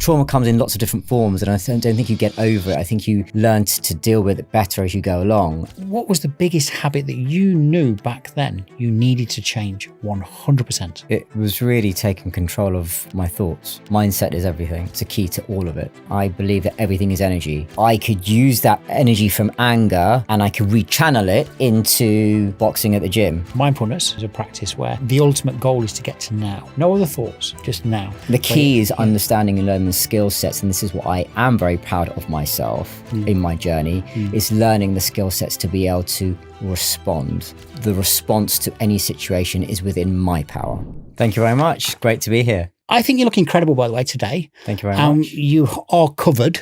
trauma comes in lots of different forms, and I don't think you get over it. I think you learn to deal with it better as you go along. What was the biggest habit that you knew back then you needed to change 100%? It was really taking control of my thoughts. Mindset is everything. It's a key to all of it. I believe that everything is energy. I could use that energy from anger and I could rechannel it into boxing at the gym. Mindfulness is a practice where the ultimate goal is to get to now. No other thoughts, just now. The key is understanding and learning the skill sets, and this is what I am very proud of myself in my journey, is learning the skill sets to be able to respond. The response to any situation is within my power. Thank you very much. Great to be here. I think you look incredible, by the way, today. Thank you very much. You are covered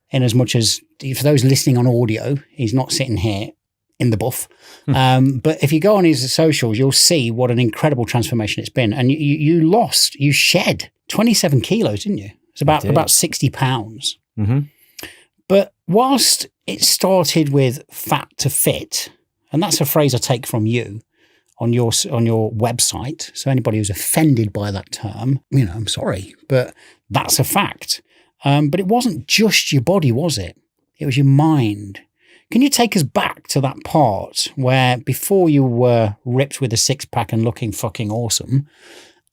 in as much as, for those listening on audio, he's not sitting here in the buff. But if you go on his socials, you'll see what an incredible transformation it's been. And you shed 27 kilos, didn't you? It's about 60 pounds. Mm-hmm. But whilst it started with fat to fit, and that's a phrase I take from you on your website. So anybody who's offended by that term, I'm sorry, but that's a fact. But it wasn't just your body, was it? It was your mind. Can you take us back to that part where before you were ripped with a six-pack and looking fucking awesome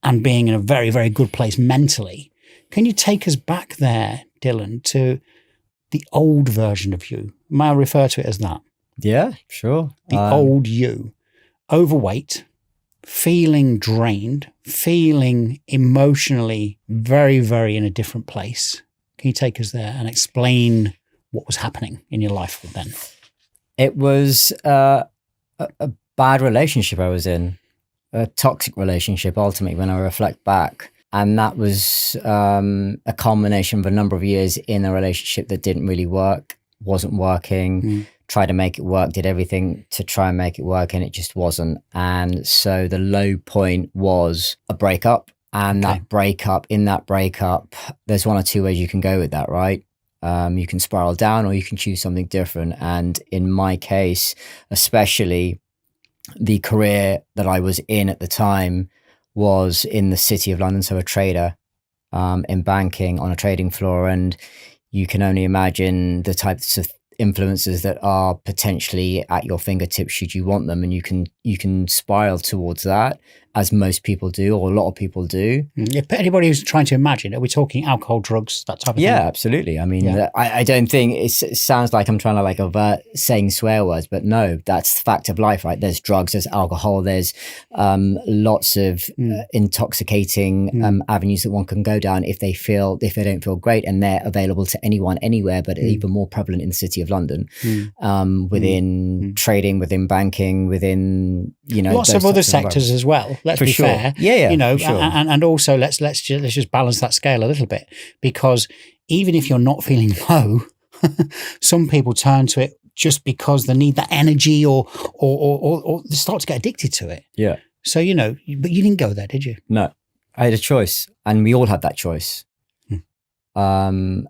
and being in a very, very good place mentally, can you take us back there, Dylan, to the old version of you? May I refer to it as that? Yeah, sure. The old you. Overweight, feeling drained, feeling emotionally very, very in a different place. Can you take us there and explain what was happening in your life then? It was a bad relationship I was in, a toxic relationship, ultimately, when I reflect back. And that was a culmination of a number of years in a relationship that didn't really work, wasn't working, tried to make it work, did everything to try and make it work, and it just wasn't. And so the low point was a breakup. And in that breakup, there's one or two ways you can go with that, right? You can spiral down or you can choose something different. And in my case, especially, the career that I was in at the time was in the City of London, so a trader in banking on a trading floor. And you can only imagine the types of influences that are potentially at your fingertips should you want them. And you can spiral towards that, as most people do, or a lot of people do. If anybody who's trying to imagine, are we talking alcohol, drugs, that type of thing? Yeah, absolutely. I mean, I don't think it sounds like I'm trying to avert saying swear words, but no, that's the fact of life, right? There's drugs, there's alcohol, there's lots of intoxicating avenues that one can go down if they don't feel great, and they're available to anyone, anywhere, but even more prevalent in the City of London, within trading, within banking, within, lots of other sectors as well. Let's be fair. Yeah. Sure. And also let's just balance that scale a little bit, because even if you're not feeling low, some people turn to it just because they need that energy or they start to get addicted to it. Yeah. So, but you didn't go there, did you? No, I had a choice, and we all had that choice. And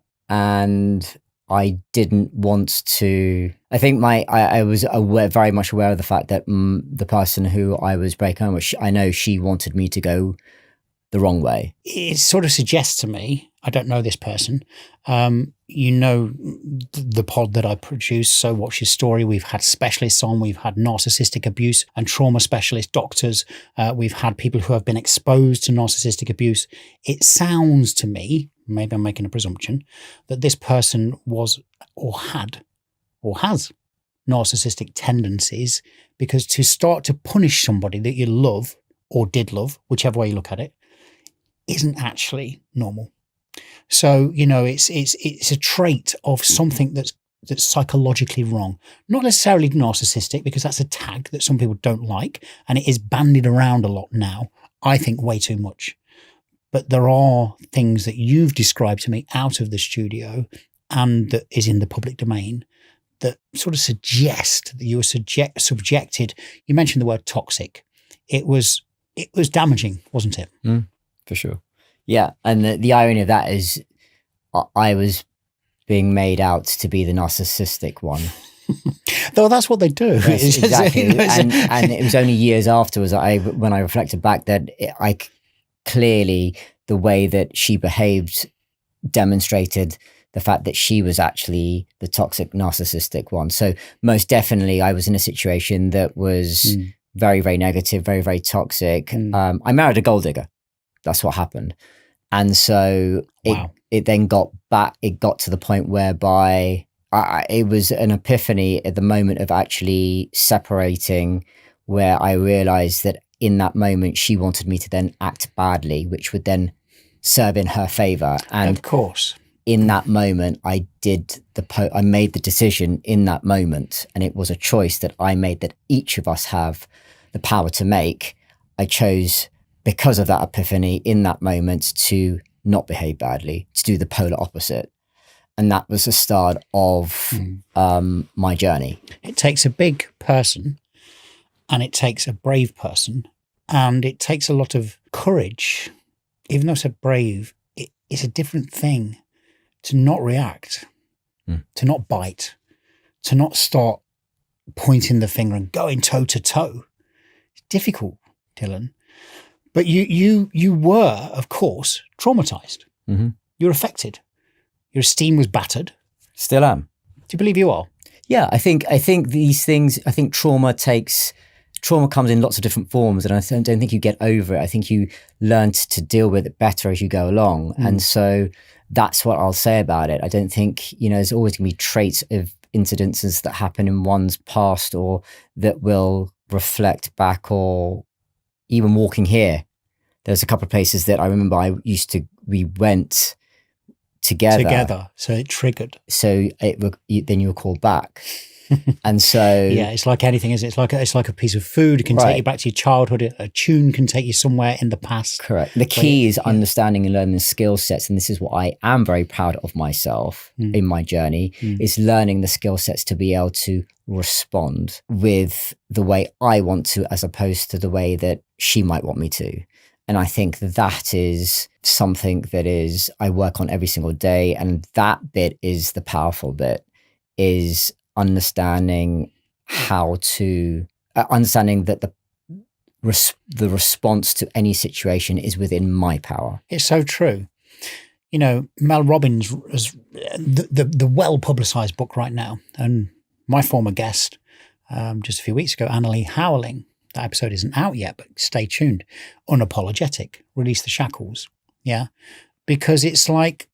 I didn't want to. I think I was very much aware of the fact that the person who I was breaking with, I know she wanted me to go the wrong way. It sort of suggests to me, I don't know this person, the pod that I produce, So What's Your Story? We've had specialists on, we've had narcissistic abuse and trauma specialist doctors. We've had people who have been exposed to narcissistic abuse. It sounds to me, maybe I'm making a presumption, that this person was or has narcissistic tendencies, because to start to punish somebody that you love or did love, whichever way you look at it, isn't actually normal. So, it's a trait of something that's psychologically wrong. Not necessarily narcissistic, because that's a tag that some people don't like, and it is bandied around a lot now. I think way too much. But there are things that you've described to me out of the studio and that is in the public domain that sort of suggest that you were subjected. You mentioned the word toxic. It was damaging, wasn't it? For sure. Yeah. And the irony of that is I was being made out to be the narcissistic one. Though that's what they do. Yes, exactly. And it was only years afterwards when I reflected back that clearly the way that she behaved demonstrated the fact that she was actually the toxic narcissistic one. So most definitely I was in a situation that was very, very negative, very, very toxic. I married a gold digger. That's what happened. And so it then got to the point whereby it was an epiphany at the moment of actually separating, where I realized that in that moment she wanted me to then act badly, which would then serve in her favor. And of course, in that moment, I made the decision in that moment, and it was a choice that I made that each of us have the power to make. I chose, because of that epiphany in that moment, to not behave badly, to do the polar opposite. And that was the start of my journey. It takes a big person, and it takes a brave person, and it takes a lot of courage. Even though it's a brave, it's a different thing to not react, to not bite, to not start pointing the finger and going toe to toe. It's difficult, Dylan. But you were, of course, traumatized. Mm-hmm. You were affected. Your esteem was battered. Still am. Do you believe you are? Yeah, I think these things. I think trauma comes in lots of different forms, and I don't think you get over it. I think you learn to deal with it better as you go along, and so that's what I'll say about it. I don't think there's always going to be traits of incidences that happen in one's past or that will reflect back, or even walking here. There's a couple of places that I remember we went together, so it triggered. So then you were called back. And so yeah, it's like anything, isn't it? It's like a piece of food. It can take you back to your childhood. A tune can take you somewhere in the past. Correct. The key is understanding and learning the skill sets, and this is what I am very proud of myself in my journey, is learning the skill sets to be able to respond with the way I want to, as opposed to the way that she might want me to. And I think that is something that I work on every single day. And that bit is the powerful bit, is understanding understanding that the response to any situation is within my power. It's so true. Mel Robbins has the well-publicized book right now, and my former guest just a few weeks ago, Annalie Howling. That episode isn't out yet, but stay tuned. Unapologetic, Release the Shackles. Yeah. Because it's like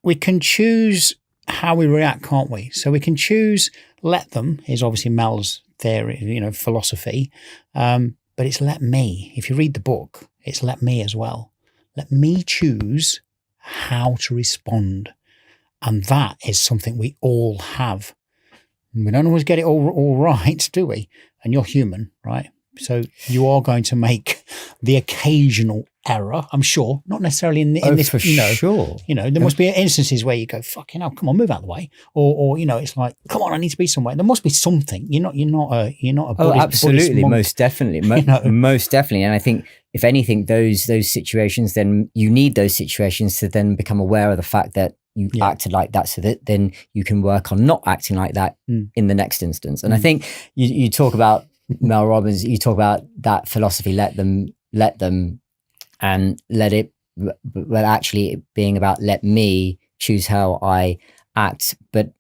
we can choose how we react, can't we? So we can choose let them, is obviously Mel's theory, philosophy. But it's let me. If you read the book, it's let me as well. Let me choose how to respond. And that is something we all have. We don't always get it all right, do we? And you're human, right? So you are going to make the occasional error, I'm sure, not necessarily in this. For sure. There must be instances where you go, "Fucking hell, come on, move out of the way," or it's like, "Come on, I need to be somewhere." There must be something. You're not a Buddhist, absolutely, Buddhist monk, most definitely. And I think, if anything, those situations, then you need those situations to then become aware of the fact that you acted like that, so that then you can work on not acting like that in the next instance. And I think you talk about Mel Robbins, you talk about that philosophy, let them, and let it, but actually it being about let me choose how I act. But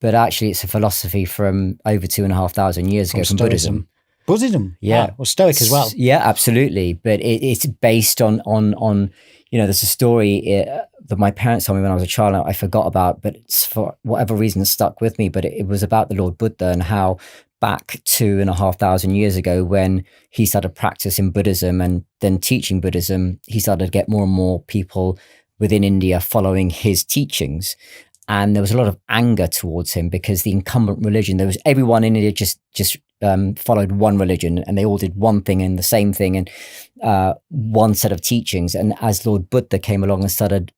actually it's a philosophy from over 2,500 years ago from Buddhism. Buddhism, yeah, or Stoic as well. Yeah, absolutely. But it's based on there's a story that my parents told me when I was a child, I forgot about, but it's for whatever reason it stuck with me. But it was about the Lord Buddha, and how back 2,500 years ago, when he started practicing Buddhism and then teaching Buddhism, he started to get more and more people within India following his teachings. And there was a lot of anger towards him, because the incumbent religion, everyone in India just followed one religion, and they all did one thing and the same thing, and one set of teachings. And as Lord Buddha came along and started,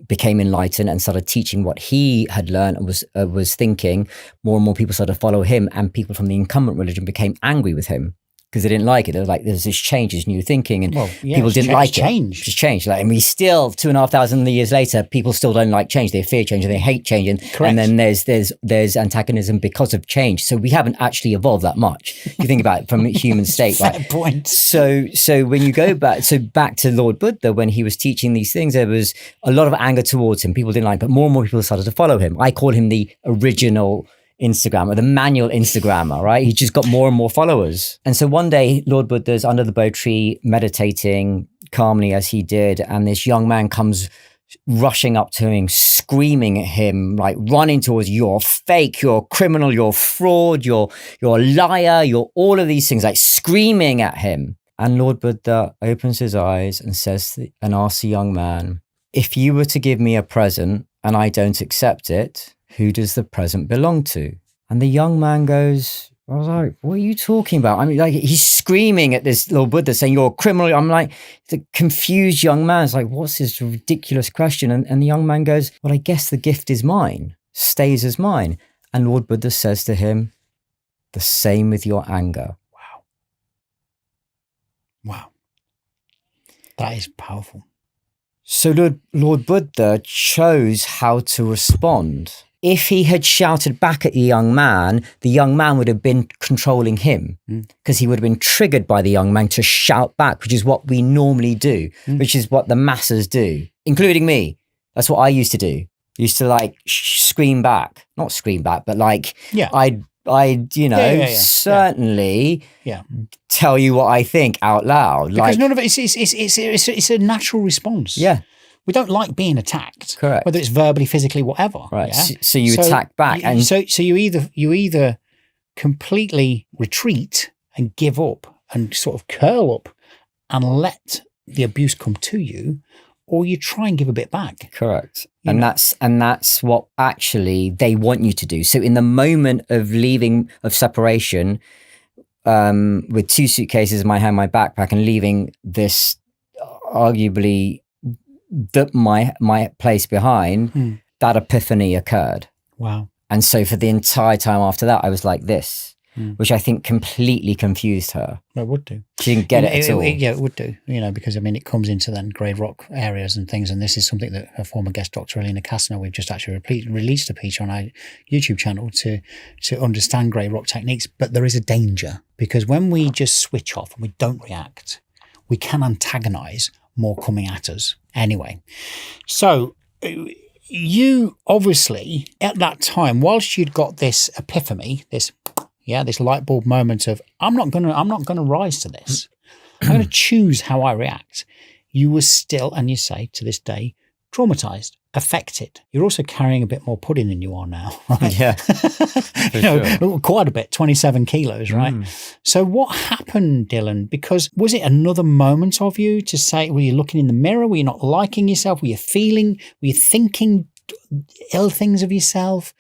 became enlightened and started teaching what he had learned and was thinking, more and more people started to follow him, and people from the incumbent religion became angry with him. because they didn't like it. They were like, there's this change, this new thinking, and people didn't like it. Change. It's changed. Like, and we still, 2,500 years later, people still don't like change. They fear change and they hate change. And then there's antagonism because of change. So we haven't actually evolved that much. If you think about it from a human state. Fair point. So when you go back to Lord Buddha, when he was teaching these things, there was a lot of anger towards him. People didn't like, but more and more people started to follow him. I call him the original Instagrammer, the manual Instagrammer, right? He just got more and more followers. And so one day, Lord Buddha's under the Bo tree, meditating calmly as he did, and this young man comes rushing up to him, screaming at him, like running towards, you're fake, you're a criminal, you're fraud, you're a liar, you're all of these things, like screaming at him. And Lord Buddha opens his eyes and and asks the young man, if you were to give me a present and I don't accept it, who does the present belong to? And the young man goes, I was like, what are you talking about? I mean, like, he's screaming at this Lord Buddha saying, you're a criminal. I'm like, the confused young man's like, what's this ridiculous question? And the young man goes, well, I guess the gift is mine, stays as mine. And Lord Buddha says to him, the same with your anger. Wow. That is powerful. So Lord Buddha chose how to respond. If he had shouted back at the young man would have been controlling him, because he would have been triggered by the young man to shout back, which is what we normally do, which is what the masses do, including me. That's what I used to do. Used to like scream back, not scream back, but like I'd certainly tell you what I think out loud. Because none of it it's a natural response. Yeah. We don't like being attacked. Correct. Whether it's verbally, physically, whatever. Right. Yeah? So you attack back. And so you either completely retreat and give up and sort of curl up and let the abuse come to you, or you try and give a bit back. Correct. And that's what actually they want you to do. So in the moment of separation, with 2 suitcases in my hand, my backpack, and leaving this arguably my place behind, that epiphany occurred. Wow. And so for the entire time after that, I was like this, which I think completely confused her. It would do. She didn't get it at all. Yeah, it would do. Because I mean, it comes into then grey rock areas and things. And this is something that a former guest, Dr. Alina Kastner, we've just actually released a piece on our YouTube channel to understand grey rock techniques. But there is a danger, because when we just switch off and we don't react, we can antagonize more coming at us. Anyway, so you obviously at that time, whilst you'd got this epiphany, this light bulb moment of I'm not gonna rise to this. I'm gonna choose how I react. You were still, and you say to this day, traumatized, affected. You're also carrying a bit more pudding than you are now, right? Yeah. Sure. Quite a bit, 27 kilos, right? So what happened, Dylan? Because was it another moment of you to say, were you looking in the mirror? Were you not liking yourself? Were you thinking ill things of yourself?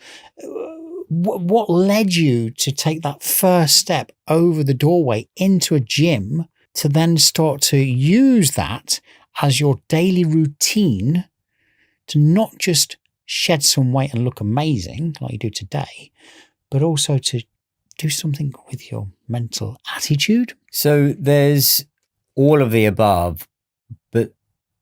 What led you to take that first step over the doorway into a gym to then start to use that as your daily routine to not just shed some weight and look amazing like you do today, but also to do something with your mental attitude? So there's all of the above, but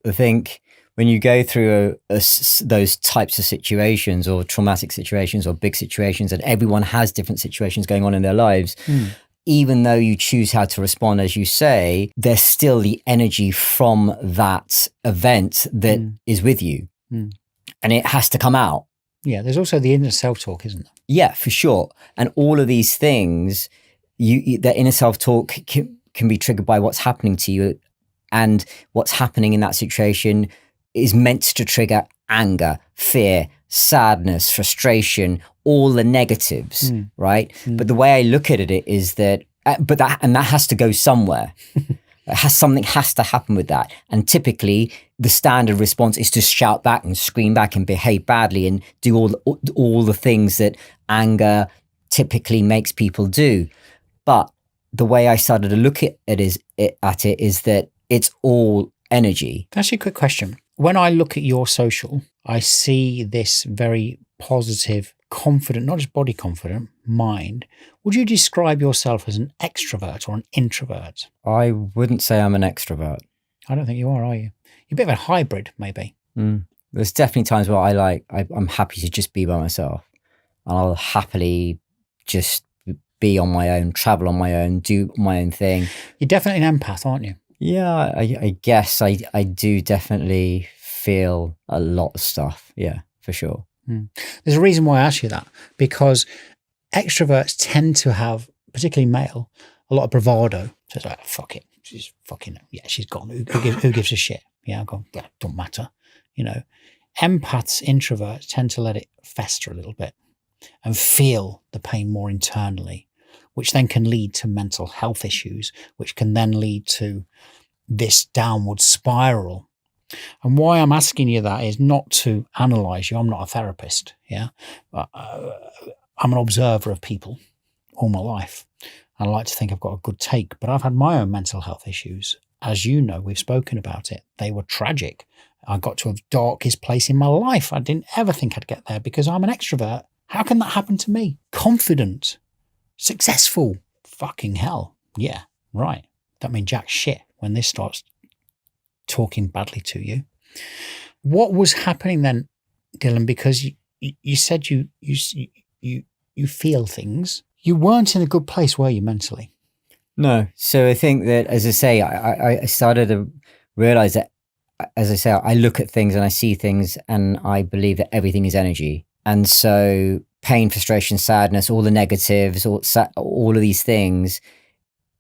I think when you go through those types of situations, or traumatic situations, or big situations, and everyone has different situations going on in their lives, even though you choose how to respond, as you say, there's still the energy from that event that is with you. And it has to come out. Yeah, there's also the inner self-talk, isn't there? Yeah, for sure. And all of these things, the inner self-talk can be triggered by what's happening to you, and what's happening in that situation is meant to trigger anger, fear, sadness, frustration, all the negatives, right? But the way I look at it is that, that has to go somewhere. Something has to happen with that. And typically the standard response is to shout back and scream back and behave badly and do all the things that anger typically makes people do. But the way I started to look at it is that it's all energy. That's a quick question. When I look at your social, I see this very positive, confident, not just body confident, mind. Would you describe yourself as an extrovert or an introvert? I wouldn't say I'm an extrovert. I don't think you are you? You're a bit of a hybrid, maybe. There's definitely times where I'm happy to just be by myself, and I'll happily just be on my own, travel on my own, do my own thing. You're definitely an empath, aren't you? Yeah, I guess I do definitely feel a lot of stuff. Yeah, for sure. There's a reason why I ask you that, because extroverts tend to have, particularly male, a lot of bravado. So it's like, fuck it. She's fucking, yeah, she's gone. Who gives a shit? Yeah, I'm gone. Yeah, don't matter. You know, empaths, introverts tend to let it fester a little bit and feel the pain more internally, which then can lead to mental health issues, which can then lead to this downward spiral. And why I'm asking you that is not to analyze you. I'm not a therapist. Yeah. I'm an observer of people all my life. I like to think I've got a good take, but I've had my own mental health issues. As you know, we've spoken about it. They were tragic. I got to a darkest place in my life. I didn't ever think I'd get there because I'm an extrovert. How can that happen to me? Confident, successful, fucking hell. Yeah, right. That means jack shit when this starts talking badly to you. What was happening then, Dylan? Because you said you feel things. You weren't in a good place, were you, mentally? No. So I think that, as I say, I started to realize that, as I say, I look at things and I see things and I believe that everything is energy. And so pain, frustration, sadness, all the negatives, all of these things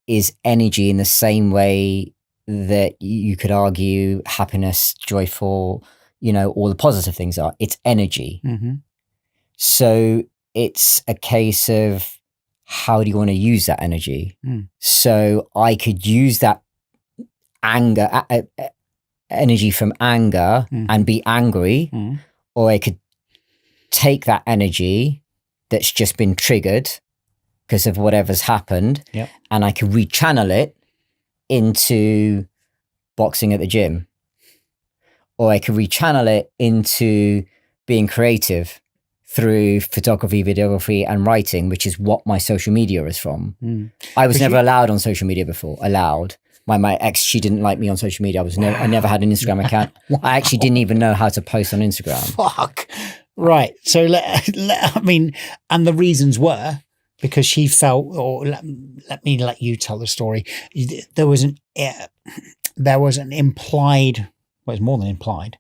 is energy in the same way that you could argue happiness, joyful, all the positive things are. It's energy. Mm-hmm. So it's a case of how do you want to use that energy? So I could use that anger, energy from anger and be angry, or I could take that energy that's just been triggered because of whatever's happened, and I could rechannel it into boxing at the gym, or I could rechannel it into being creative through photography, videography, and writing, which is what my social media is from. I was never allowed on social media before. My ex, she didn't like me on social media. I never had an Instagram account. I actually didn't even know how to post on Instagram. Fuck. Right. So and the reasons were because she felt, or let me let you tell the story. There was an implied, well, it's more than implied.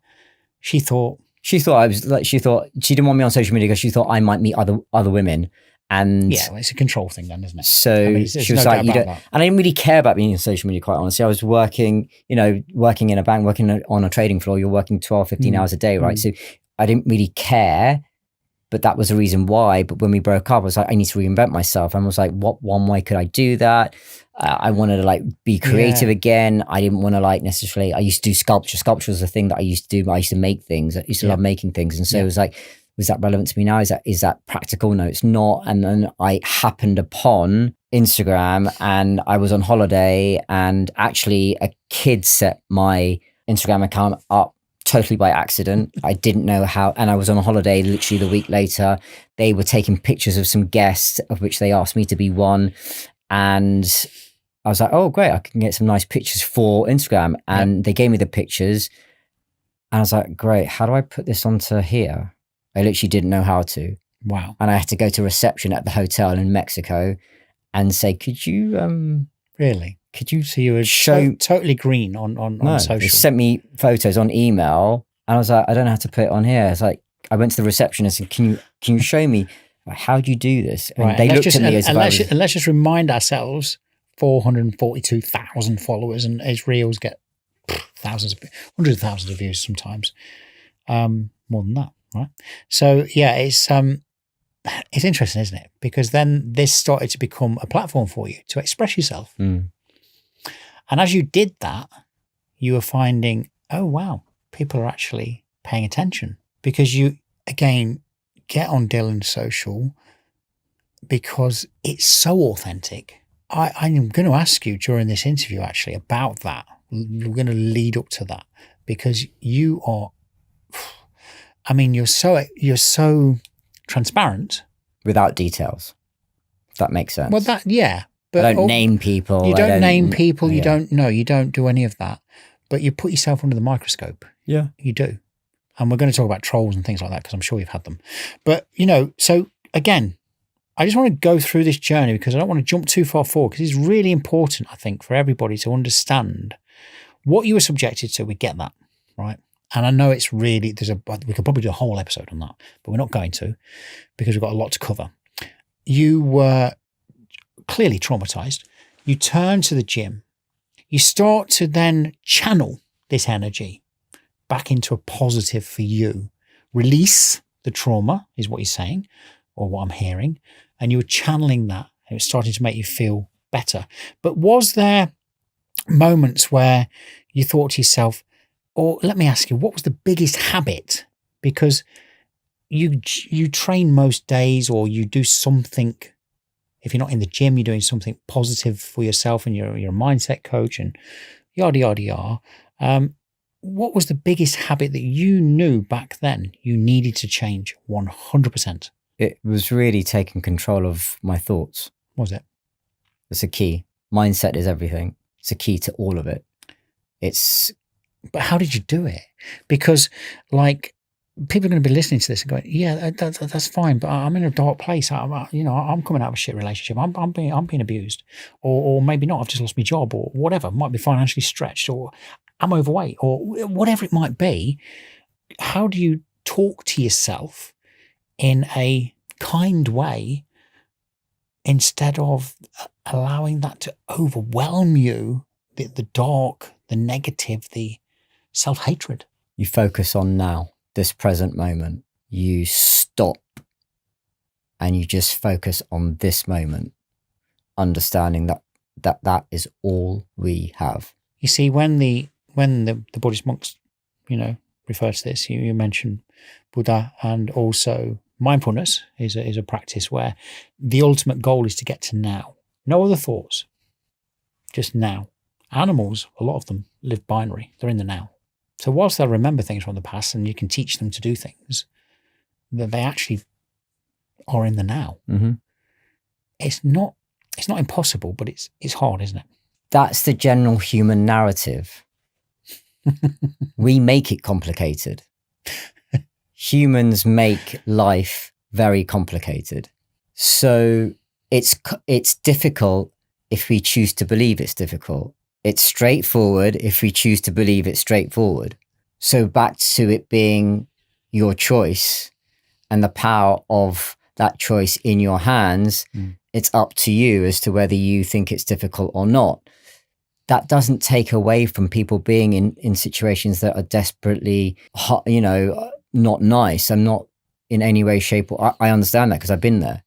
She thought she didn't want me on social media because she thought I might meet other women. And yeah, well, it's a control thing then, isn't it? So she was like, you don't, and I didn't really care about being on social media, quite honestly. I was working in a bank, working on a trading floor. You're working 12, 15 hours a day, right? So I didn't really care, but that was the reason why. But when we broke up, I was like, I need to reinvent myself. And I was like, what one way could I do that? I wanted to be creative again. I didn't want to necessarily, I used to do sculpture. Sculpture was a thing that I used to do. I used to make things. I used to love making things. And so it was like, was that relevant to me now? Is that practical? No, it's not. And then I happened upon Instagram and I was on holiday, and actually a kid set my Instagram account up totally by accident. I didn't know how, and I was on a holiday literally the week later. They were taking pictures of some guests, of which they asked me to be one. And I was like, oh, great, I can get some nice pictures for Instagram. And they gave me the pictures. And I was like, great, how do I put this onto here? I literally didn't know how to. Wow. And I had to go to reception at the hotel in Mexico and say, could you... Really? Could you... So you were totally green on social? They sent me photos on email and I was like, I don't know how to put it on here. It's like, I went to the receptionist and can you show me, how do you do this? And they looked at me as if and let's just remind ourselves, 442,000 followers, and his reels get hundreds of thousands of views sometimes. More than that. Right. So yeah, it's interesting, isn't it? Because then this started to become a platform for you to express yourself. And as you did that, you were finding, oh wow, people are actually paying attention, because you again get on Dylan's social because it's so authentic. I'm going to ask you during this interview actually about that. We're going to lead up to that, because you are, I mean, you're so transparent. Without details. that makes sense. Well, But I don't name people. You don't name people. You yeah. you don't do any of that. But you put yourself under the microscope. Yeah. You do. And we're going to talk about trolls and things like that because I'm sure you've had them. But, so again, I just want to go through this journey because I don't want to jump too far forward because it's really important, I think, for everybody to understand what you were subjected to. We get that, right? And I know it's really, we could probably do a whole episode on that, but we're not going to because we've got a lot to cover. You were clearly traumatized. You turn to the gym. You start to then channel this energy back into a positive for you. Release the trauma is what you're saying, or what I'm hearing. And you were channeling that. And it was starting to make you feel better. But was there moments where you thought to yourself, or let me ask you, what was the biggest habit? Because you train most days, or you do something. If you're not in the gym, you're doing something positive for yourself, and you're a mindset coach and yada, yada, yada. What was the biggest habit that you knew back then you needed to change 100%? It was really taking control of my thoughts. Was it? It's a key. Mindset is everything. It's a key to all of it. But how did you do it? Because people are going to be listening to this and going, yeah, that's fine, but I'm in a dark place. I'm coming out of a shit relationship. I'm being abused, or maybe not. I've just lost my job, or whatever. Might be financially stretched, or I'm overweight, or whatever it might be. How do you talk to yourself in a kind way instead of allowing that to overwhelm you? The dark, the negative, the self-hatred. You focus on now. This present moment, you stop and you just focus on this moment, understanding that is all we have. You see, when the Buddhist monks, refer to this, you mentioned Buddha, and also mindfulness is a practice where the ultimate goal is to get to now. No other thoughts, just now. Animals, a lot of them live binary. They're in the now. So whilst they'll remember things from the past and you can teach them to do things, that they actually are in the now. Mm-hmm. It's not impossible, but it's hard, isn't it? That's the general human narrative. We make it complicated. Humans make life very complicated. So it's difficult if we choose to believe it's difficult. It's straightforward if we choose to believe it's straightforward. So back to it being your choice and the power of that choice in your hands, it's up to you as to whether you think it's difficult or not. That doesn't take away from people being in situations that are desperately, not nice. I'm not in any way, shape, or I understand that because I've been there.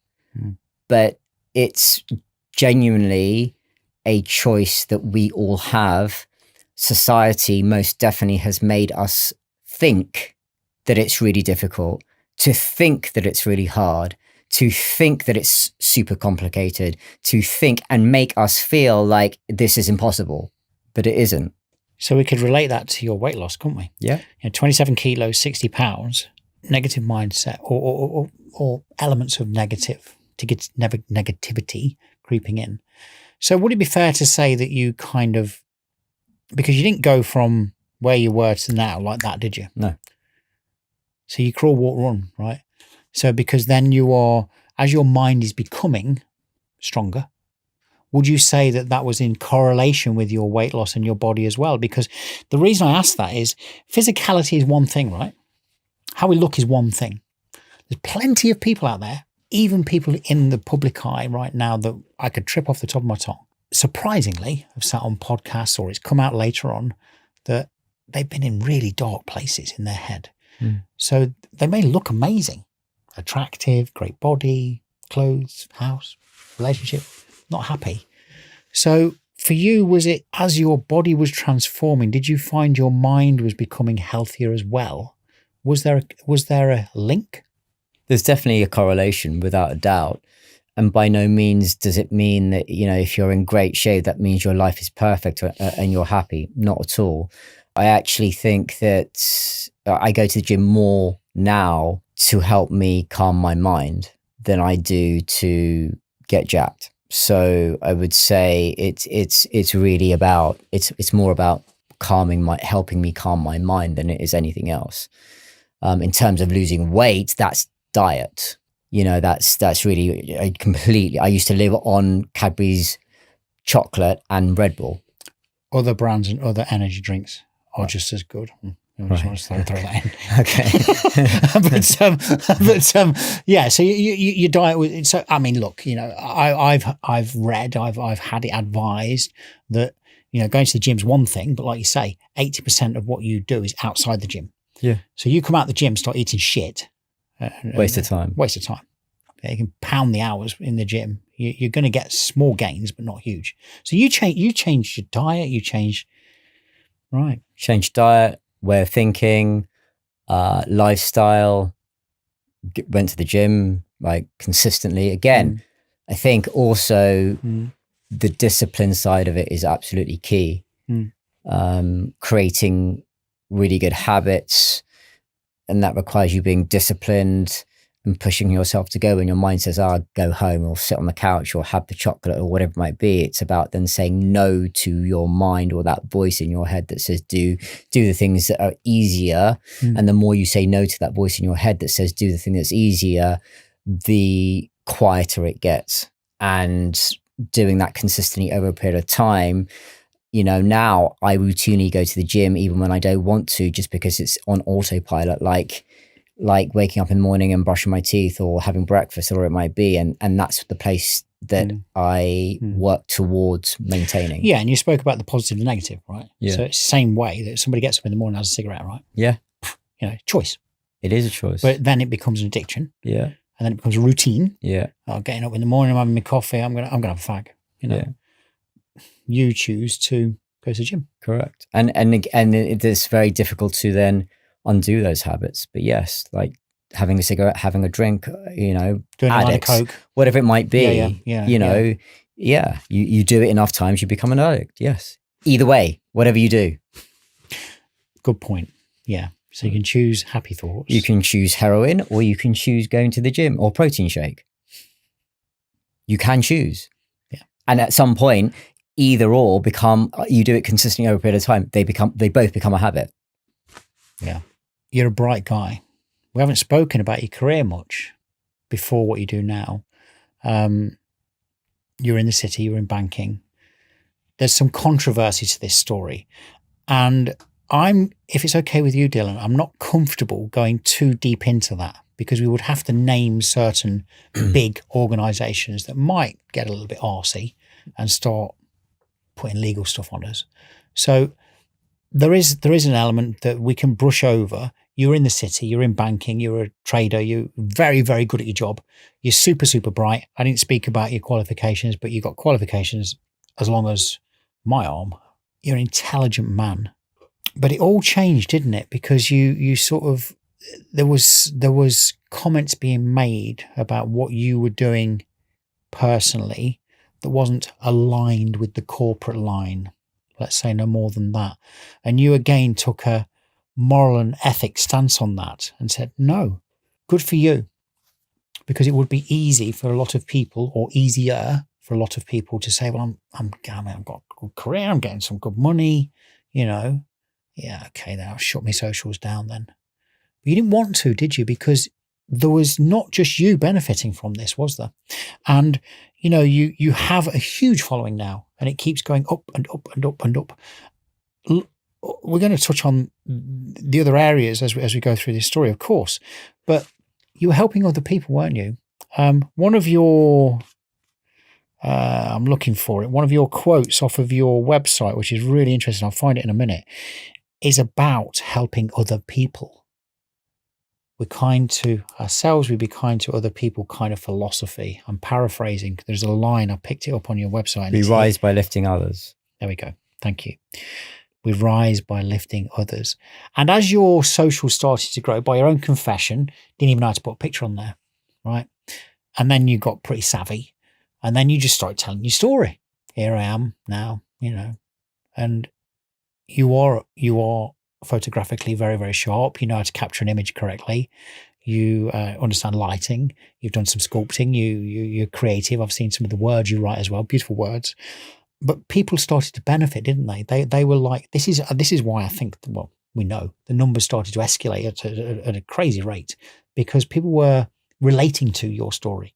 But it's genuinely a choice that we all have. Society most definitely has made us think that it's really difficult, to think that it's really hard, to think that it's super complicated, to think and make us feel like this is impossible, but it isn't. So we could relate that to your weight loss, couldn't we? Yeah. 27 kilos, 60 pounds, negative mindset or elements of negative to get negativity creeping in. So would it be fair to say that you kind of, because you didn't go from where you were to now like that, did you? No. So you crawl, walk, run, right? So because then you are, as your mind is becoming stronger, would you say that was in correlation with your weight loss and your body as well? Because the reason I ask that is physicality is one thing, right? How we look is one thing. There's plenty of people out there, even people in the public eye right now that I could trip off the top of my tongue. Surprisingly, I've sat on podcasts or it's come out later on that they've been in really dark places in their head. So they may look amazing, attractive, great body, clothes, house, relationship, not happy. So for you, was it as your body was transforming, did you find your mind was becoming healthier as well? Was there a link? There's definitely a correlation without a doubt. And by no means does it mean that, if you're in great shape, that means your life is perfect and you're happy. Not at all. I actually think that I go to the gym more now to help me calm my mind than I do to get jacked. So I would say it's really about it's more about helping me calm my mind than it is anything else. In terms of losing weight, that's diet. That's really I used to live on Cadbury's chocolate and Red Bull. Other brands and other energy drinks are just as good. I just want to throw that in. Okay. Yeah. So your diet. So I mean, look, I've read, I've had it advised that going to the gym's one thing, but like you say, 80% of what you do is outside the gym. Yeah. So you come out the gym, start eating shit. Waste of time. Waste of time. Okay, you can pound the hours in the gym. You're going to get small gains, but not huge. So you changed your diet. You changed, right? Change diet, way of thinking, lifestyle. Went to the gym like consistently. Again, I think also the discipline side of it is absolutely key. Creating really good habits, and that requires you being disciplined and pushing yourself to go when your mind says, go home or sit on the couch or have the chocolate or whatever it might be. It's about then saying no to your mind or that voice in your head that says, do the things that are easier. And the more you say no to that voice in your head that says, do the thing that's easier, the quieter it gets. And doing that consistently over a period of time, now I routinely go to the gym even when I don't want to, just because it's on autopilot, like waking up in the morning and brushing my teeth or having breakfast or it might be. And that's the place that I work towards maintaining. Yeah. And you spoke about the positive and negative, right? Yeah. So it's the same way that somebody gets up in the morning and has a cigarette, right? Yeah. Choice. It is a choice. But then it becomes an addiction. Yeah. And then it becomes a routine. Yeah. Getting up in the morning, I'm having my coffee, I'm gonna have a fag. You choose to go to the gym. Correct. And it's very difficult to then undo those habits. But yes, like having a cigarette, having a drink, doing addicts, a Coke, whatever it might be, you do it enough times, you become an addict. Yes. Either way, whatever you do. Good point. Yeah. So you can choose happy thoughts. You can choose heroin, or you can choose going to the gym or protein shake. You can choose. Yeah. And at some point, either or you do it consistently over a period of time, they both become a habit. Yeah. You're a bright guy. We haven't spoken about your career much before what you do now. You're in the city, you're in banking. There's some controversy to this story. And if it's okay with you, Dylan, I'm not comfortable going too deep into that, because we would have to name certain big organizations that might get a little bit arsey and start putting legal stuff on us. So there is an element that we can brush over. You're in the city, you're in banking, you're a trader, you're very, very good at your job. You're super, super bright. I didn't speak about your qualifications, but you've got qualifications as long as my arm. You're an intelligent man. But it all changed, didn't it? Because you sort of, there was comments being made about what you were doing personally that wasn't aligned with the corporate line. Let's say no more than that. And you again took a moral and ethics stance on that and said, no, good for you. Because it would be easy for a lot of people, or easier for a lot of people, to say, well, I've got a good career, I'm getting some good money, Yeah, okay, then I'll shut my socials down then. But you didn't want to, did you? Because there was not just you benefiting from this, was there? And, you have a huge following now, and it keeps going up and up and up and up. We're going to touch on the other areas as we go through this story, of course. But you were helping other people, weren't you? One of your... I'm looking for it. One of your quotes off of your website, which is really interesting, I'll find it in a minute, is about helping other people. We're kind to ourselves, we be kind to other people kind of philosophy. I'm paraphrasing. There's a line, I picked it up on your website. We rise by lifting others. There we go. Thank you. We rise by lifting others. And as your social started to grow, by your own confession, didn't even know how to put a picture on there, right? And then you got pretty savvy. And then you just started telling your story. Here I am now, and you are photographically very, very sharp. You know how to capture an image correctly. You understand lighting. You've done some sculpting. You're creative. I've seen some of the words you write as well. Beautiful words. But people started to benefit, didn't they? They were like, this is why I think, well, we know the numbers started to escalate at a crazy rate, because people were relating to your story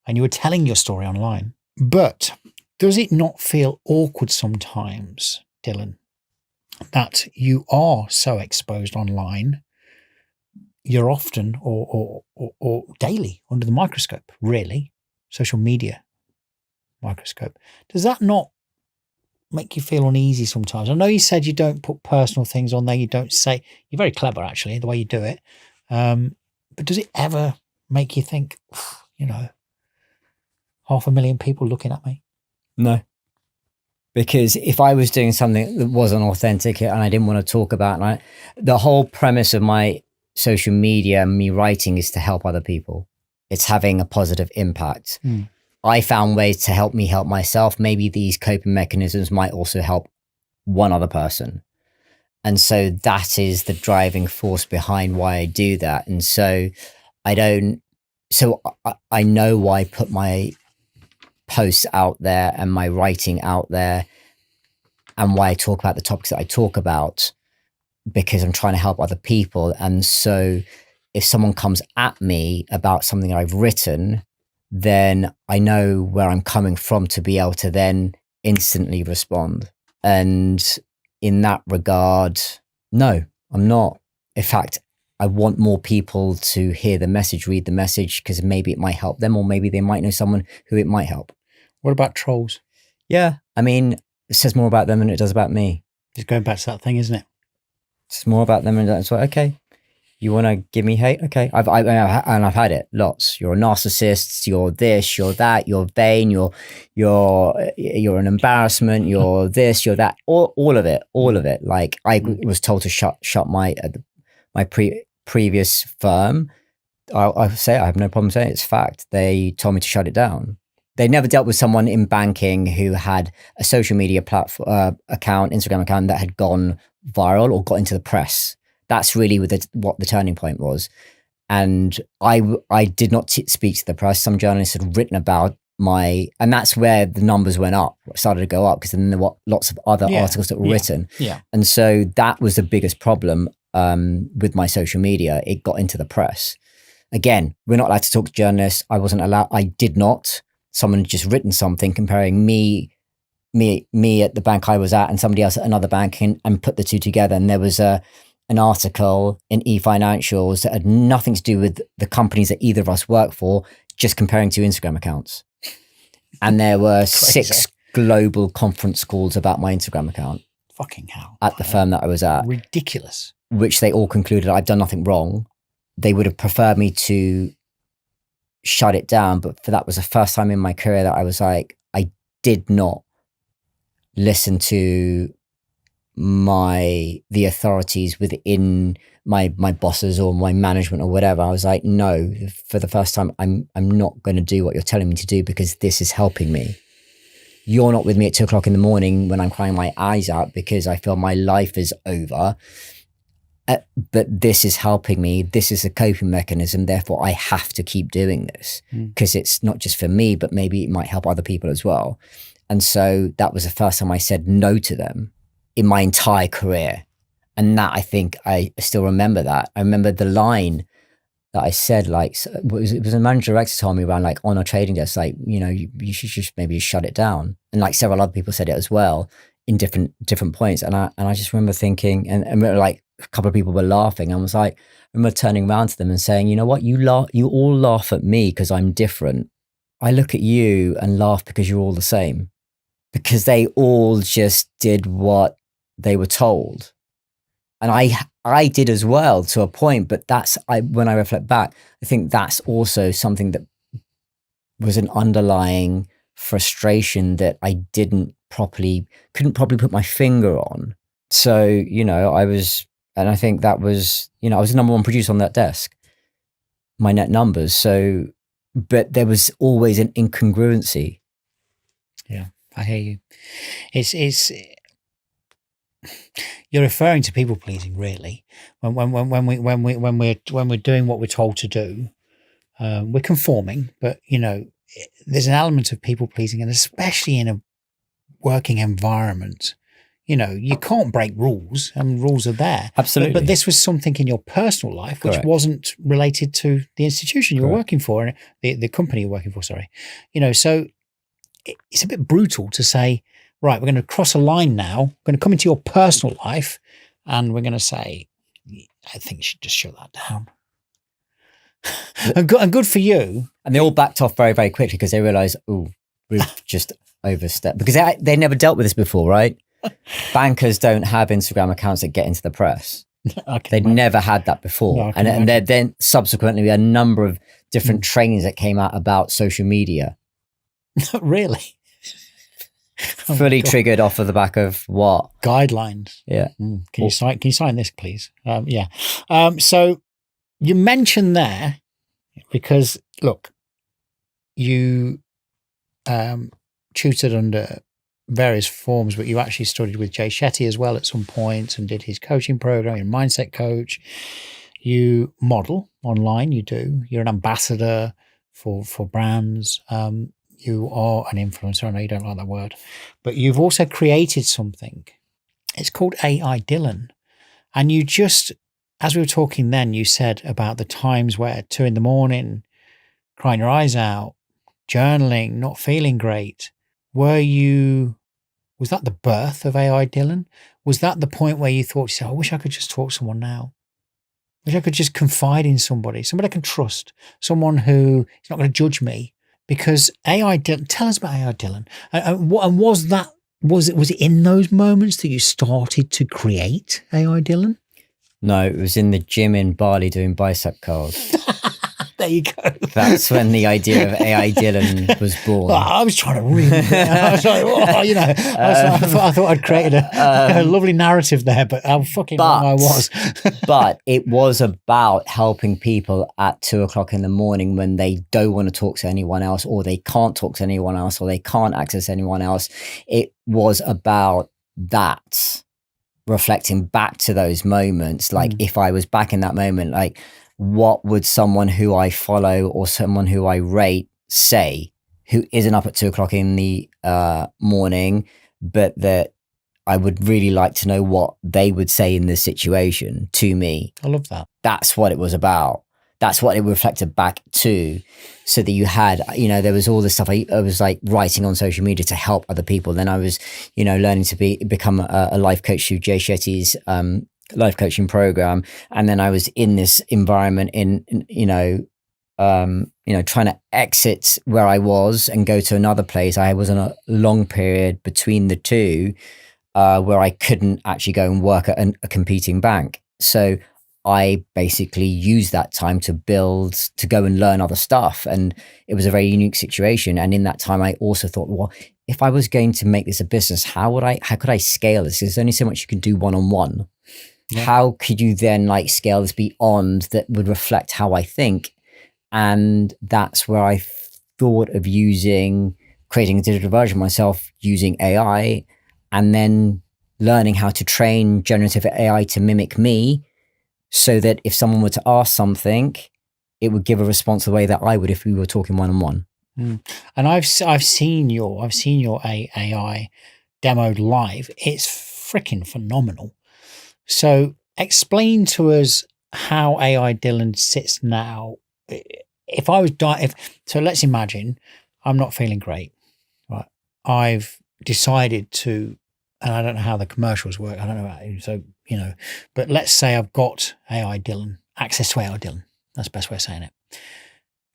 and you were telling your story online. But does it not feel awkward sometimes, Dylan, that you are so exposed online? You're often or daily under the microscope, really, social media microscope. Does that not make you feel uneasy sometimes? I know you said you don't put personal things on there. You don't say, you're very clever actually, the way you do it. But does it ever make you think, 500,000 people looking at me? No. Because if I was doing something that wasn't authentic and I didn't want to talk about it, the whole premise of my social media and me writing is to help other people. It's having a positive impact. I found ways to help me help myself. Maybe these coping mechanisms might also help one other person. And so that is the driving force behind why I do that. And so I know why I put my posts out there and my writing out there, and why I talk about the topics that I talk about, because I'm trying to help other people. And so if someone comes at me about something I've written, then I know where I'm coming from to be able to then instantly respond. And in that regard, no, I'm not. In fact, I want more people to hear the message, read the message, because maybe it might help them, or maybe they might know someone who it might help. What about trolls? Yeah, I mean, it says more about them than it does about me. Just going back to that thing, isn't it? It's more about them, and that's like, okay, you want to give me hate? Okay, I've had it lots. You're a narcissist. You're this. You're that. You're vain. You're an embarrassment. You're this. You're that. All of it. Like I was told to shut my previous firm. I'll say I have no problem saying it's fact. They told me to shut it down. They never dealt with someone in banking who had a social media platform account, Instagram account that had gone viral or got into the press. That's really what the turning point was. And I did not speak to the press. Some journalists had written about and that's where the numbers went up, started to go up, because then there were lots of other articles that were written. Yeah. And so that was the biggest problem with my social media. It got into the press. Again, we're not allowed to talk to journalists. I wasn't allowed. I did not. Someone had just written something comparing me at the bank I was at and somebody else at another bank, and put the two together. And there was an article in eFinancials that had nothing to do with the companies that either of us work for, just comparing two Instagram accounts. And there were 6 global conference calls about my Instagram account. Fucking hell. At the firm that I was at. Ridiculous. Which they all concluded I've done nothing wrong. They would have preferred me to shut it down, but that was the first time in my career that I was like, I did not listen to the authorities within my bosses or my management or whatever. I was like, no, for the first time, I'm not going to do what you're telling me to do, because this is helping me. You're not with me at 2:00 in the morning when I'm crying my eyes out because I feel my life is over. But this is helping me. This is a coping mechanism. Therefore, I have to keep doing this, because it's not just for me, but maybe it might help other people as well. And so that was the first time I said no to them in my entire career. And that, I think I still remember that. I remember the line that I said, like, it was a manager director told me around, like, on a trading desk, like, you should just maybe shut it down. And like several other people said it as well in different points. And I just remember thinking, and like, a couple of people were laughing. I was like, I remember turning around to them and saying, you know what, you all laugh at me because I'm different. I look at you and laugh because you're all the same, because they all just did what they were told. And I did as well to a point, but when I reflect back, I think that's also something that was an underlying frustration that I couldn't properly put my finger on. So, and I think that was, I was the number one producer on that desk, my net numbers. So, but there was always an incongruency. Yeah, I hear you. You're referring to people pleasing, really. When we're doing what we're told to do, we're conforming. But there's an element of people pleasing, and especially in a working environment, you can't break rules, and rules are there. Absolutely. But this was something in your personal life which Correct. wasn't related to the institution you were Correct. working for, and the company you're working for. Sorry, so it's a bit brutal to say, right, we're going to cross a line now. We're going to come into your personal life, and we're going to say, I think you should just shut that down. and good for you. And they all backed off very, very quickly because they realized, oh, we've just overstepped. Because they never dealt with this before, right? Bankers don't have Instagram accounts that get into the press. They'd never had that before. No, and then subsequently a number of different trainings that came out about social media. Really? Fully triggered off of the back of what? Guidelines. Yeah. Can you sign this, please? Yeah. So you mentioned there, because look, you tutored under various forms, but you actually studied with Jay Shetty as well at some point and did his coaching program. You're a mindset coach. You model online. You're an ambassador for brands. You are an influencer. I know you don't like that word, but you've also created something. It's called AI Dilan. And you just, as we were talking then, you said about the times where 2 a.m, crying your eyes out, journaling, not feeling great. Was that the birth of AI Dilan? Was that the point where you thought, I wish I could just talk to someone now? I wish I could just confide in somebody I can trust, someone who is not going to judge me. Because AI Dilan, tell us about AI Dilan. And was it in those moments that you started to create AI Dilan? No, it was in the gym in Bali doing bicep curls. There you go. That's when the idea of AI Dylan was born. I was trying to read it. I was like, I thought I'd created a lovely narrative there, but how fucking wrong I was. But it was about helping people at 2:00 in the morning when they don't want to talk to anyone else, or they can't talk to anyone else, or they can't access anyone else. It was about that, reflecting back to those moments. Like if I was back in that moment, like, what would someone who I follow or someone who I rate say, who isn't up at 2:00 in the morning, but that I would really like to know what they would say in this situation to me. I love that. That's what it was about. That's what it reflected back to. So that you had, there was all this stuff. I was like writing on social media to help other people. Then I was, learning to become a life coach through Jay Shetty's life coaching program. And then I was in this environment trying to exit where I was and go to another place. I was in a long period between the two where I couldn't actually go and work at a competing bank. So I basically used that time to go and learn other stuff. And it was a very unique situation. And in that time, I also thought, well, if I was going to make this a business, how could I scale this? There's only so much you can do one-on-one. Yeah. How could you then scale this beyond that would reflect how I think? And that's where I thought of creating a digital version of myself using AI, and then learning how to train generative AI to mimic me, so that if someone were to ask something, it would give a response the way that I would if we were talking one-on-one. And I've seen your AI demoed live. It's freaking phenomenal. So explain to us how AI Dilan sits now. If I was so let's imagine I'm not feeling great, right? I've decided to, and I don't know how the commercials work. I don't know about it. So, but let's say I've got AI Dilan, access to AI Dilan. That's the best way of saying it.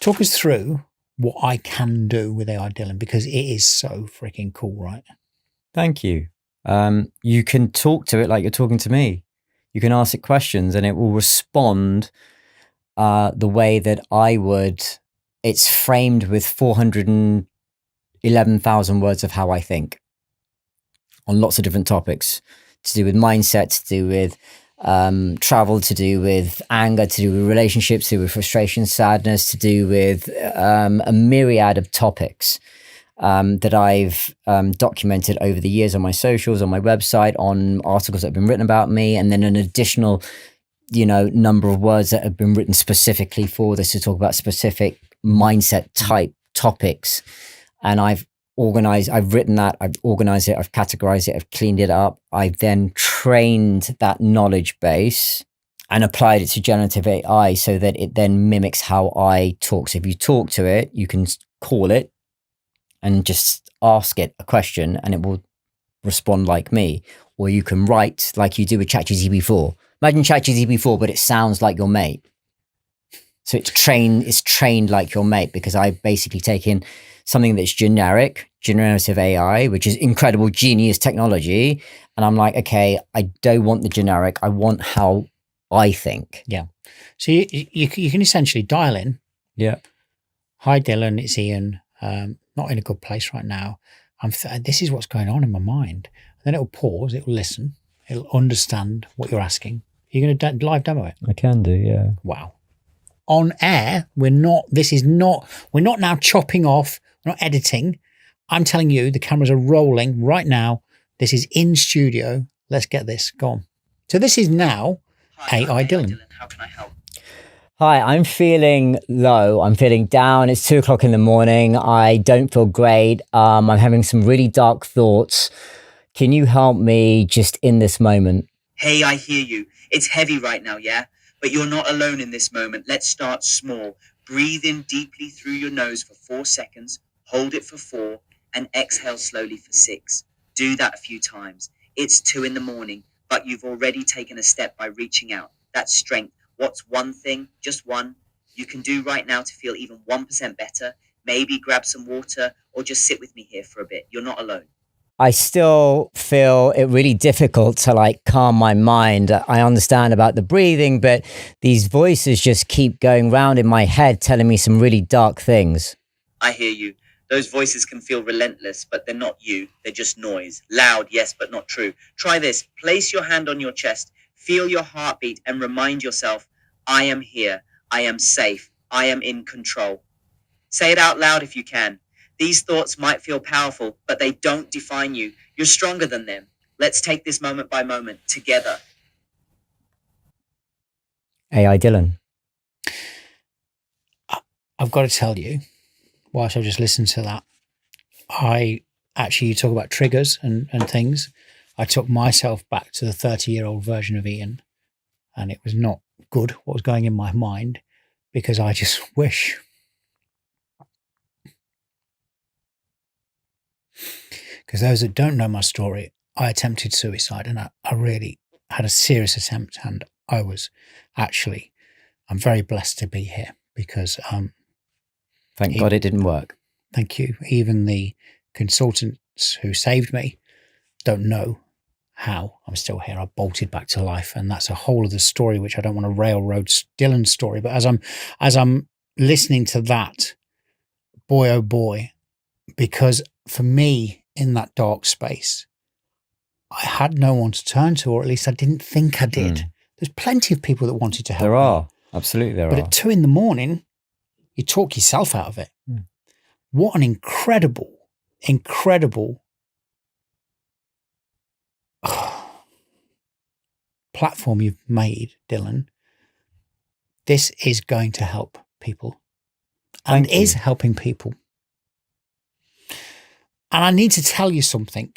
Talk us through what I can do with AI Dilan, because it is so freaking cool, right? Thank you. You can talk to it like you're talking to me. You can ask it questions and it will respond the way that I would. It's framed with 411,000 words of how I think on lots of different topics, to do with mindset, to do with travel, to do with anger, to do with relationships, to do with frustration, sadness, to do with a myriad of topics. that I've documented over the years on my socials, on my website, on articles that have been written about me, and then an additional, number of words that have been written specifically for this to talk about specific mindset type topics. And I've written that, I've organized it, I've categorized it, I've cleaned it up. I've then trained that knowledge base and applied it to generative AI so that it then mimics how I talk. So if you talk to it, you can call it and just ask it a question and it will respond like me. Or you can write like you do with ChatGPT 4. Imagine ChatGPT 4, but it sounds like your mate. So it's trained like your mate, because I've basically taken something that's generative AI, which is incredible genius technology. And I'm like, okay, I don't want the generic. I want how I think. Yeah. So you can essentially dial in. Yeah. Hi, Dylan, it's Ian. Not in a good place right now. This is what's going on in my mind. And then it'll pause, it'll listen, it'll understand what you're asking. You're going to live demo it? I can do, yeah. Wow. On air, we're not now chopping off, we're not editing. I'm telling you, the cameras are rolling right now. This is in studio. Let's get this. Go on. So this is now AI Dilan. How can I help? Hi, I'm feeling low. I'm feeling down. It's 2:00 in the morning. I don't feel great. I'm having some really dark thoughts. Can you help me just in this moment? Hey, I hear you. It's heavy right now, yeah? But you're not alone in this moment. Let's start small. Breathe in deeply through your nose for 4 seconds. Hold it for 4 and exhale slowly for 6. Do that a few times. It's 2 in the morning, but you've already taken a step by reaching out. That's strength. What's one thing, just one, you can do right now to feel even 1% better? Maybe grab some water or just sit with me here for a bit. You're not alone. I still feel it really difficult to calm my mind. I understand about the breathing, but these voices just keep going round in my head telling me some really dark things. I hear you. Those voices can feel relentless, but they're not you. They're just noise. Loud, yes, but not true. Try this. Place your hand on your chest. Feel your heartbeat and remind yourself, I am here. I am safe. I am in control. Say it out loud if you can. These thoughts might feel powerful, but they don't define you. You're stronger than them. Let's take this moment by moment together. AI Dilan. I've got to tell you, whilst I just listened to that, you talk about triggers and things. I took myself back to the 30-year-old version of Ian, and it was not good what was going in my mind, because I just wish. Because those that don't know my story, I attempted suicide, and I really had a serious attempt, and I'm very blessed to be here, because Thank God it didn't work. Thank you. Even the consultants who saved me don't know how I'm still here. I bolted back to life, and that's a whole other story, which I don't want to railroad Dylan's story. But as I'm listening to that, boy oh boy, because for me in that dark space, I had no one to turn to, or at least I didn't think I did. There's plenty of people that wanted to help me. There are. Absolutely there are. But at 2 a.m, you talk yourself out of it. What an incredible platform you've made, Dylan. This is going to help people, and is helping people. And I need to tell you something.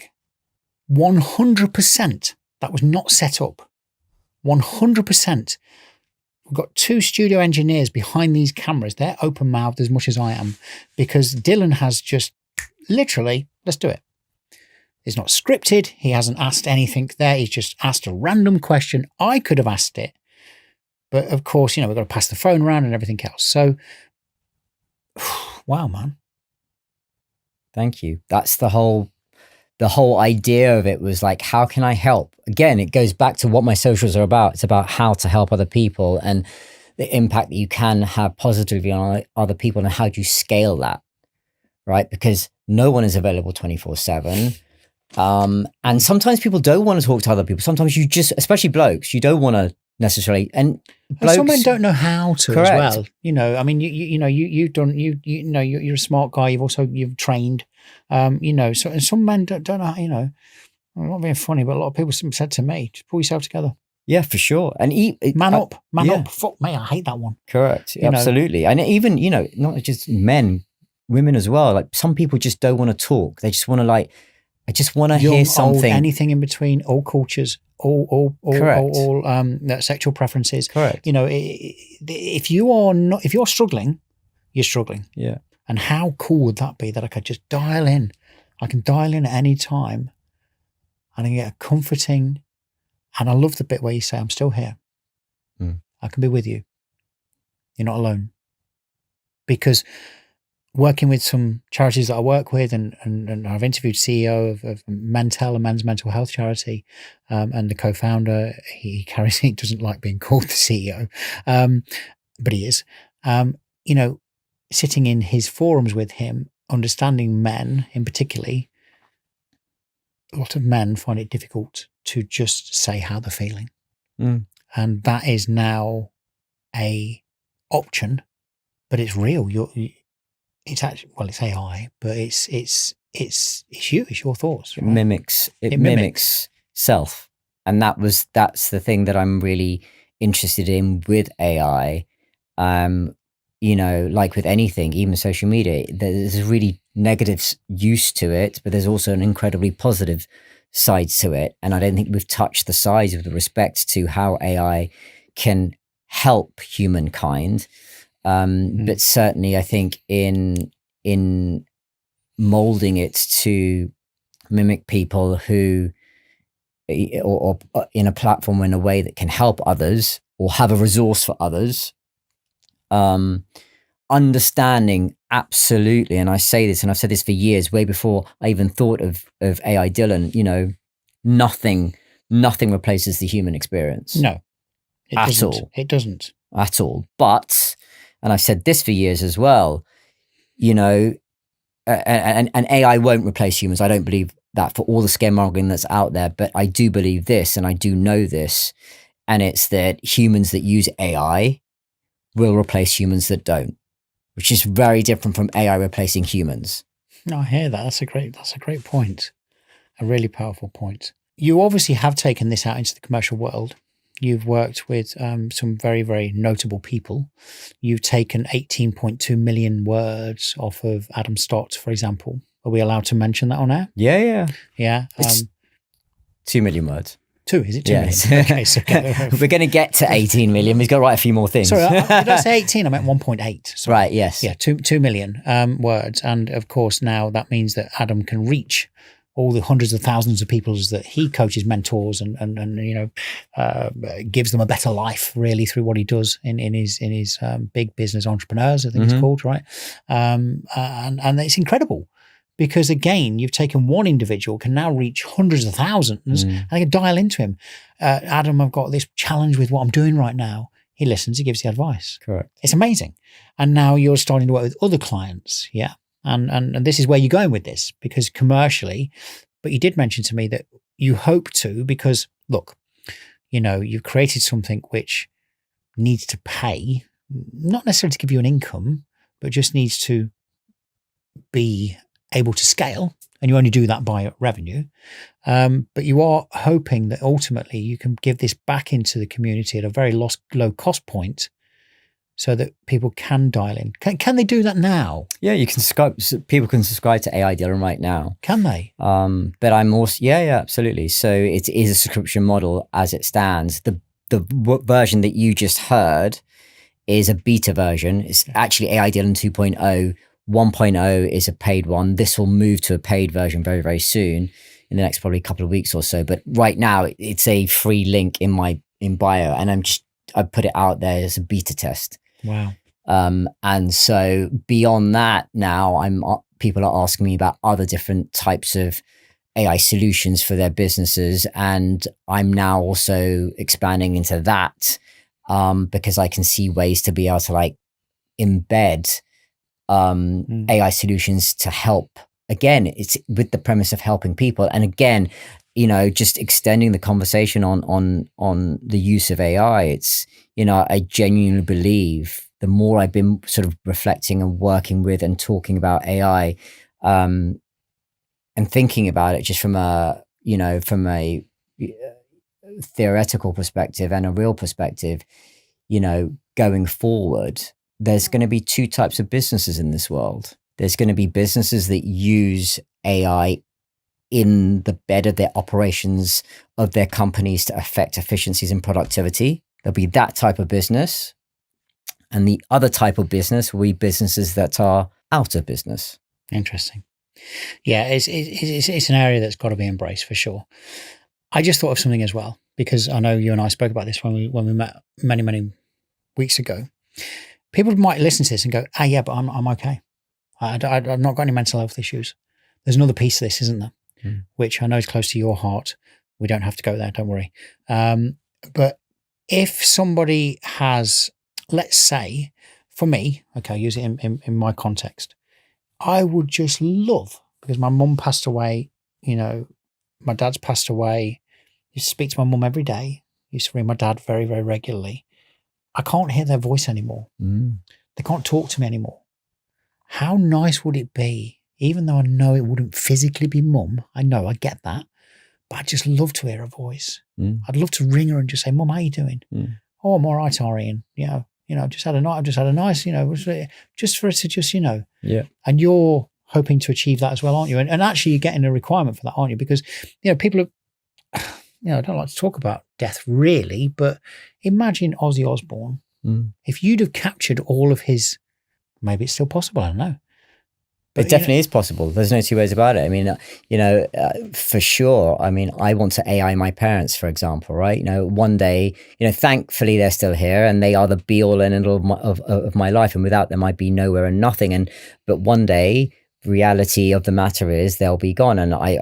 100% that was not set up. 100%. We've got 2 studio engineers behind these cameras. They're open-mouthed as much as I am, because Dylan has just literally, let's do it. It's not scripted. He hasn't asked anything there. He's just asked a random question. I could have asked it. But of course, we've got to pass the phone around and everything else. So, wow, man. Thank you. That's the whole idea of it, was how can I help? Again, it goes back to what my socials are about. It's about how to help other people and the impact that you can have positively on other people, and how do you scale that, right? Because no one is available 24/7. And sometimes people don't want to talk to other people. Sometimes you just, especially blokes, you don't want to necessarily. And some men don't know how to. Correct. As well. I mean, you've done. You're a smart guy. You've trained. So and some men don't know, I'm not being funny, but a lot of people said to me, just pull yourself together. Yeah, for sure. And Man up. yeah. Up. Fuck me, I hate that one. Correct. Absolutely. And even, not just men, women as well. Like some people just don't want to talk. They just want to I just want to hear something. Old, anything in between, all cultures, all sexual preferences. Correct. If you're struggling, you're struggling. Yeah. And how cool would that be that I could just dial in? I can dial in at any time and I can get a comforting. And I love the bit where you say, I'm still here. I can be with you. You're not alone. Because working with some charities that I work with, and I've interviewed CEO of Mentel, a men's mental health charity, and the co-founder, he doesn't like being called the CEO, but he is. Sitting in his forums with him, understanding men in particularly, a lot of men find it difficult to just say how they're feeling. And that is now a option, but it's real. It's actually, it's AI, but it's you, it's your thoughts. Right? It mimics self. And that's the thing that I'm really interested in with AI. Like with anything, even social media, there's a really negative use to it, but there's also an incredibly positive side to it. And I don't think we've touched the sides with respect to how AI can help humankind. But certainly I think in molding it to mimic people who, or in a platform in a way that can help others or have a resource for others, understanding absolutely, and I say this, and I've said this for years, way before I even thought of AI Dilan, nothing replaces the human experience. No, it at doesn't. all. It doesn't. At all. But, and I've said this for years as well, and AI won't replace humans. I don't believe that for all the scaremongering that's out there, but I do believe this, and I do know this, and it's that humans that use AI will replace humans that don't, which is very different from AI replacing humans. No, I hear that. That's a great point. A really powerful point. You obviously have taken this out into the commercial world. You've worked with some very, very notable people. You've taken 18.2 million words off of Adam Stott, for example. Are we allowed to mention that on air? Yeah. Yeah. 2 million words. 2, is it 2 yes. million? Okay, so we're going to get to 18 million. We've got to write a few more things. Sorry, did I say 18? I meant 1.8. Right, yes. Yeah, 2 million words. And of course, now that means that Adam can reach all the hundreds of thousands of people that he coaches, mentors, and gives them a better life really through what he does in his big business entrepreneurs, I think it's called, right? And it's incredible. Because again, you've taken one individual, can now reach hundreds of thousands, and they can dial into him. Adam, I've got this challenge with what I'm doing right now. He listens, he gives the advice. Correct. It's amazing. And now you're starting to work with other clients, yeah? And this is where you're going with this, because commercially, but you did mention to me that you hope to, because look, you've created something which needs to pay, not necessarily to give you an income, but just needs to be able to scale, and you only do that by revenue. But you are hoping that ultimately you can give this back into the community at a very low cost point so that people can dial in. Can they do that now? Yeah, you can people can subscribe to AI Dilan right now. Can they? But I'm also, yeah, absolutely. So it is a subscription model as it stands. The version that you just heard is a beta version. It's actually AI Dilan 2.0. 1.0 is a paid one. This will move to a paid version very, very soon in the next probably couple of weeks or so. But right now it's a free link in bio, and I put it out there as a beta test. Wow. And so beyond that, now people are asking me about other different types of AI solutions for their businesses, and I'm now also expanding into that because I can see ways to be able to embed AI solutions to help. Again, it's with the premise of helping people, and again, just extending the conversation on the use of AI. It's I genuinely believe the more I've been sort of reflecting and working with and talking about AI, and thinking about it just from a, from a theoretical perspective and a real perspective, going forward, there's going to be two types of businesses in this world. There's going to be businesses that use AI in the bed of their operations of their companies to affect efficiencies and productivity. There'll be that type of business. And the other type of business will be businesses that are out of business. Interesting. Yeah, it's an area that's got to be embraced for sure. I just thought of something as well, because I know you and I spoke about this when we met many weeks ago. People might listen to this and go, yeah, but I'm okay. I've not got any mental health issues. There's another piece of this, isn't there? Which I know is close to your heart. We don't have to go there, don't worry. But if somebody has, let's say, for me, okay, use it in my context, I would just love, because my mum passed away, my dad's passed away. I used to speak to my mum every day. I used to ring my dad very, very regularly. I can't hear their voice anymore. They can't talk to me anymore. How nice would it be, even though I know it wouldn't physically be mum, I get that, but I'd just love to hear her voice. I'd love to ring her and just say, Mum, how you doing? Oh, I'm all right, Ari. And, I've just had a nice, just for us to just, Yeah. And you're hoping to achieve that as well, aren't you? And actually you're getting a requirement for that, aren't you? Because, people are, I don't like to talk about death really, but imagine Ozzy Osbourne. If you'd have captured all of his, maybe it's still possible, I don't know. But it definitely is possible. There's no two ways about it. I mean, for sure. I mean, I want to AI my parents, for example, right? One day, thankfully they're still here and they are the be all and end all of my life. And without them, I'd be nowhere and nothing. But one day, reality of the matter is they'll be gone. And I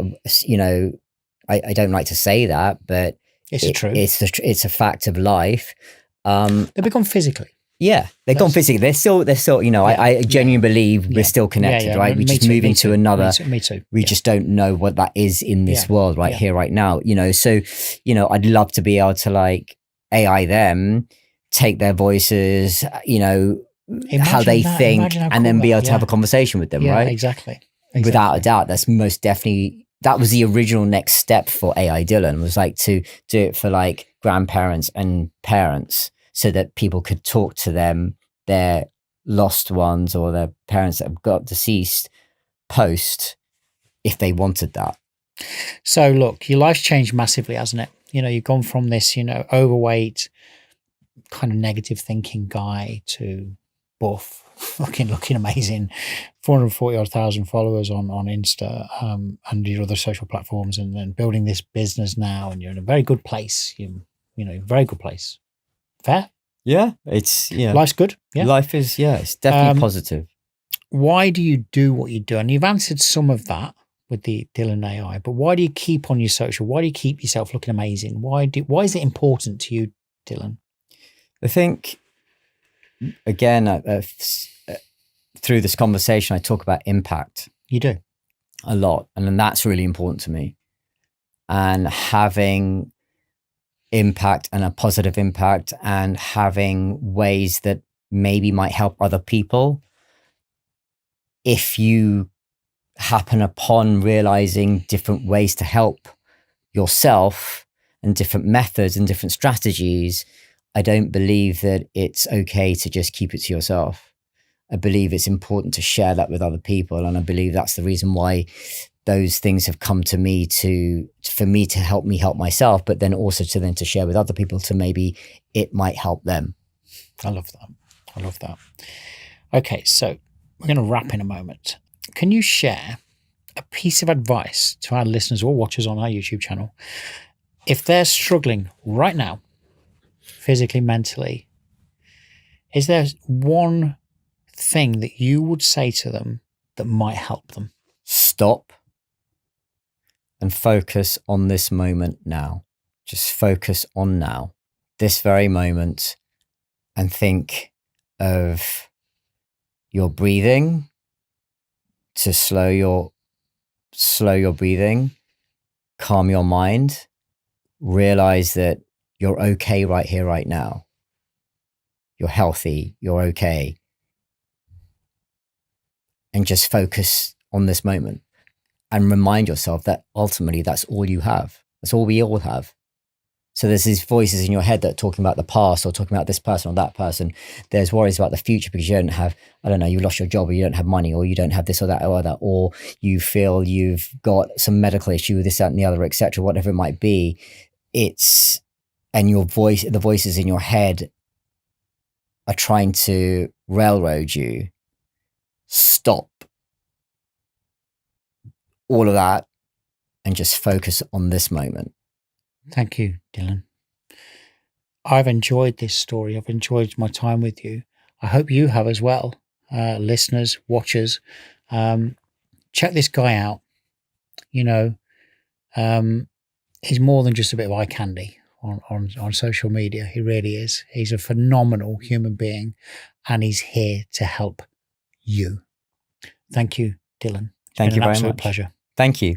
don't like to say that, but it's true. It's a fact of life. They become physically. Yeah, they're gone physically. They're still. I genuinely believe we're still connected, right? We just move into another. Me too. We just don't know what that is in this world here, right now. So, I'd love to be able to AI them, take their voices, how they think, and then be able to have a conversation with them, right? Exactly. Without a doubt, that's most definitely. That was the original next step for AI Dilan, was to do it for grandparents and parents, so that people could talk to their lost ones or their parents that have got deceased post, if they wanted that. So look, your life's changed massively, hasn't it? You've gone from this, overweight, kind of negative thinking guy to buff, looking amazing, 440,000 followers on Insta, and your other social platforms, and then building this business now, and you're in a very good place. Very good place. Fair? Yeah, it's life's good. Yeah, life is it's definitely positive. Why do you do what you do? And you've answered some of that with the Dilan AI, but why do you keep on your social? Why do you keep yourself looking amazing? Why is it important to you, Dilan? I think again through this conversation, I talk about impact. You do a lot, and then that's really important to me. And having impact, and a positive impact, and having ways that maybe might help other people. If you happen upon realizing different ways to help yourself and different methods and different strategies, I don't believe that it's okay to just keep it to yourself. I believe it's important to share that with other people. And I believe that's the reason why those things have come to me for me to help me help myself, but then also to share with other people, to maybe it might help them. I love that. Okay, so we're going to wrap in a moment. Can you share a piece of advice to our listeners or watchers on our YouTube channel if they're struggling right now, physically, mentally? Is there one thing that you would say to them that might help them? Stop and focus on this moment now. Just focus on now, this very moment, and think of your breathing, to slow your breathing, calm your mind, realize that you're okay right here, right now. You're healthy, you're okay. And just focus on this moment. and remind yourself that ultimately that's all you have. That's all we all have. So there's these voices in your head that are talking about the past or talking about this person or that person. There's worries about the future because you don't have, I don't know, you lost your job or you don't have money or you don't have this or that or that, or you feel you've got some medical issue, this, that, and the other, etc., whatever it might be. And your voice, the voices in your head are trying to railroad you. Stop all of that and just focus on this moment. Thank you, Dylan. I've enjoyed this story. I've enjoyed my time with you. I hope you have as well, listeners, watchers. Check this guy out. You know, he's more than just a bit of eye candy on social media. He really is. He's a phenomenal human being, and he's here to help you. Thank you, Dylan. Thank you very much. Pleasure. Thank you.